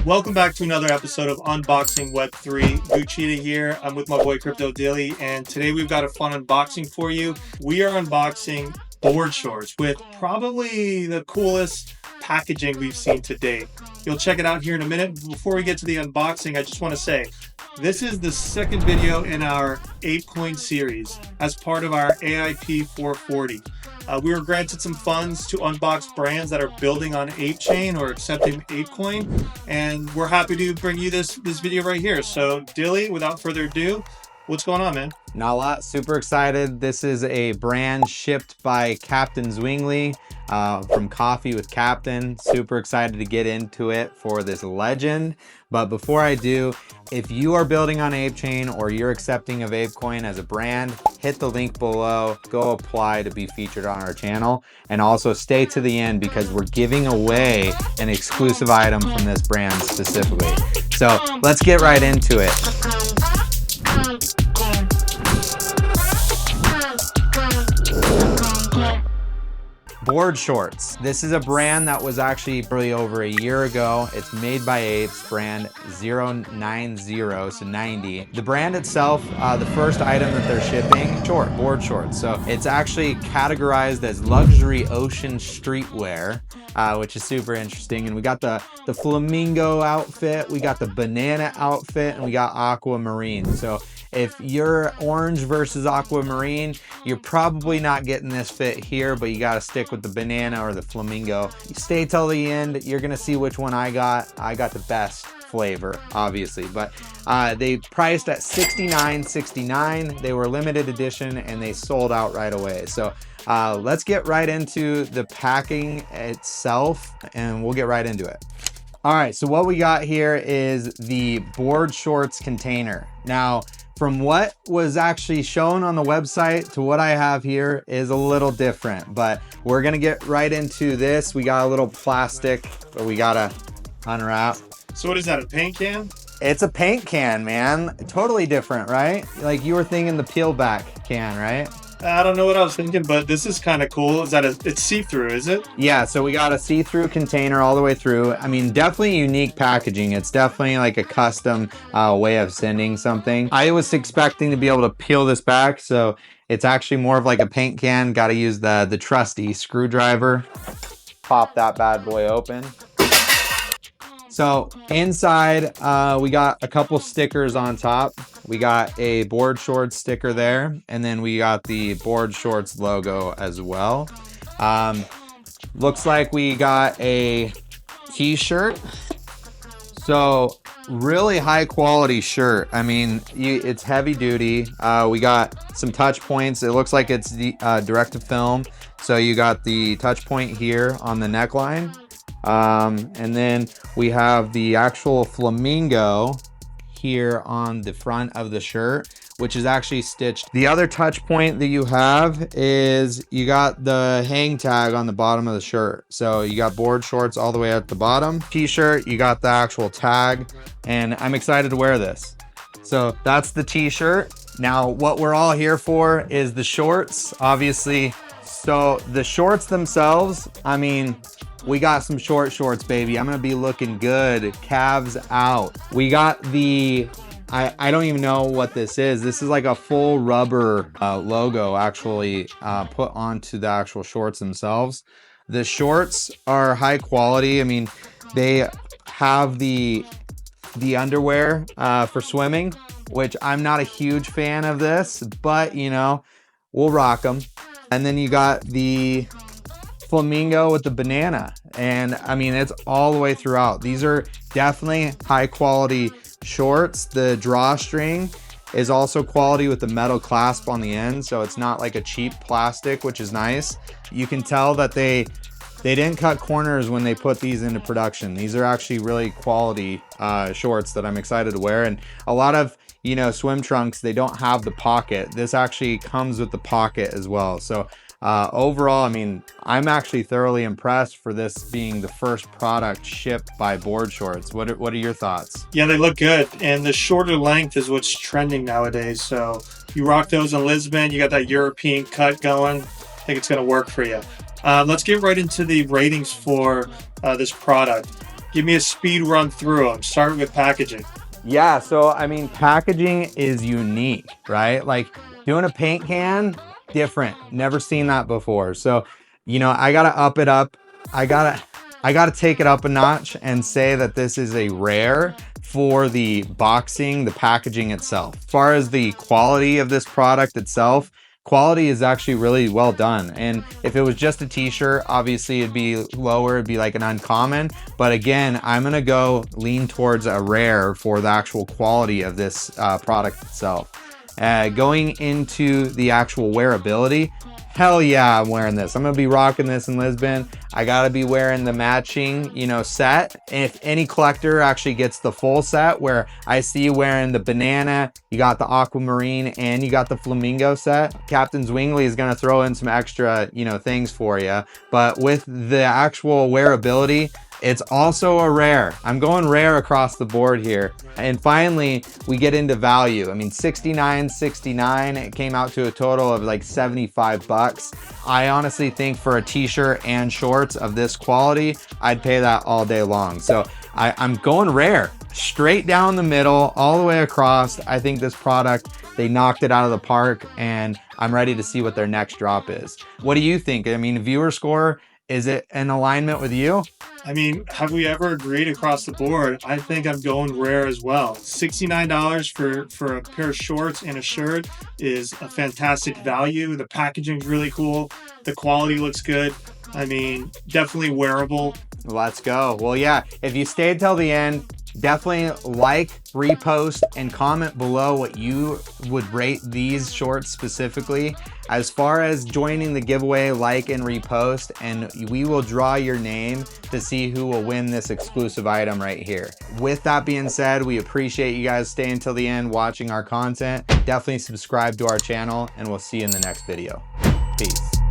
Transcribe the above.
Welcome back to another episode of Unboxing Web3. Gucheetah here. I'm with my boy Cryptodilly, and today we've got a fun unboxing for you. We are unboxing board shorts with probably the coolest packaging we've seen to date. You'll check it out here in a minute. Before we get to the unboxing, I just want to say this is the second video in our Apecoin series as part of our AIP-440. We were granted some funds to unbox brands that are building on Ape Chain or accepting Apecoin, and we're happy to bring you this video right here. So Dilly, without further ado, what's going on, man? Not a lot. Super excited. This is a brand shipped by Captain Zwingli from Coffee with Captain. Super excited to get into it for this legend. But before I do, if you are building on Ape Chain or you're accepting of Apecoin as a brand, hit the link below, go apply to be featured on our channel, and also stay to the end because we're giving away an exclusive item from this brand specifically. So let's get right into it. Board Shorts. This is a brand that was actually really over a year ago. It's made by Apes, brand 090, so 90. The brand itself, the first item that they're shipping, board shorts. So it's actually categorized as luxury ocean streetwear, which is super interesting. And we got the flamingo outfit, we got the banana outfit, and we got aquamarine. So if you're orange versus aquamarine, you're probably not getting this fit here, but you gotta stick with the banana or the flamingo. You stay till the end, you're gonna see which one I got. I got the best flavor, obviously, but they priced at $69.69. They were limited edition and they sold out right away. So let's get right into the packing itself and we'll get right into it. All right, so what we got here is the board shorts container. Now, from what was actually shown on the website to what I have here is a little different, but we're gonna get right into this. We got a little plastic that we gotta unwrap. So what is that, a paint can? It's a paint can, man. Totally different, right? Like you were thinking the peel back can, right? I don't know what I was thinking, but this is kind of cool. Is that it's see-through, is it? Yeah, so we got a see-through container all the way through. I mean, definitely unique packaging. It's definitely like a custom way of sending something. I was expecting to be able to peel this back, so it's actually more of like a paint can. Got to use the trusty screwdriver. Pop that bad boy open. So inside, we got a couple stickers on top. We got a board shorts sticker there, and then we got the board shorts logo as well. Looks like we got a t-shirt. So really high quality shirt. I mean, it's heavy duty. We got some touch points. It looks like it's the direct to film. So you got the touch point here on the neckline. And then we have the actual flamingo here on the front of the shirt, which is actually stitched. The other touch point that you have is you got the hang tag on the bottom of the shirt. So you got board shorts all the way at the bottom. T-shirt, you got the actual tag, and I'm excited to wear this. So that's the t-shirt. Now what we're all here for is the shorts, obviously. So the shorts themselves, I mean, we got some shorts, baby. I'm gonna be looking good, calves out. We got the, I don't even know what this is. This is like a full rubber logo actually put onto the actual shorts themselves. The shorts are high quality. I mean, they have the underwear for swimming, which I'm not a huge fan of this, but you know, we'll rock them. And then you got the flamingo with the banana, and I mean, it's all the way throughout. These are definitely high quality shorts. The drawstring is also quality with the metal clasp on the end, so it's not like a cheap plastic, which is nice. You can tell that they didn't cut corners when they put these into production. These are actually really quality shorts that I'm excited to wear. And a lot of, you know, swim trunks, they don't have the pocket. This actually comes with the pocket as well. So overall, I mean, I'm actually thoroughly impressed for this being the first product shipped by Board Shorts. What are your thoughts? Yeah, they look good, and the shorter length is what's trending nowadays. So you rock those in Lisbon, you got that European cut going. I think it's going to work for you. Let's get right into the ratings for this product. Give me a speed run through them. Start with packaging. Yeah, so I mean, packaging is unique, right? Like doing a paint can, different. Never seen that before. So, you know, I gotta up it up. I gotta take it up a notch and say that this is a rare for the boxing, the packaging itself. As far as the quality of this product itself, quality is actually really well done. And if it was just a t-shirt, obviously it'd be lower, it'd be like an uncommon. But again, I'm gonna go lean towards a rare for the actual quality of this product itself. Going into the actual wearability, hell yeah, I'm wearing this. I'm gonna be rocking this in Lisbon. I gotta be wearing the matching, you know, set. If any collector actually gets the full set, where I see you wearing the banana, you got the aquamarine, and you got the flamingo set, Captain Zwingli is gonna throw in some extra, you know, things for you. But with the actual wearability, it's also a rare. I'm going rare across the board here. And finally, we get into value. I mean, $69.69. It came out to a total of like 75 bucks. I honestly think for a t-shirt and shorts of this quality, I'd pay that all day long. So I'm going rare, straight down the middle, all the way across. I think this product, they knocked it out of the park, and I'm ready to see what their next drop is. What do you think? I mean, viewer score, is it in alignment with you? I mean, have we ever agreed across the board? I think I'm going rare as well. $69 for a pair of shorts and a shirt is a fantastic value. The packaging's really cool. The quality looks good. I mean, definitely wearable. Let's go. Well, yeah, if you stayed till the end, definitely like, repost, and comment below what you would rate these shorts specifically. As far as joining the giveaway, like and repost, and we will draw your name to see who will win this exclusive item right here. With that being said, we appreciate you guys staying till the end, watching our content. Definitely subscribe to our channel, and we'll see you in the next video. Peace.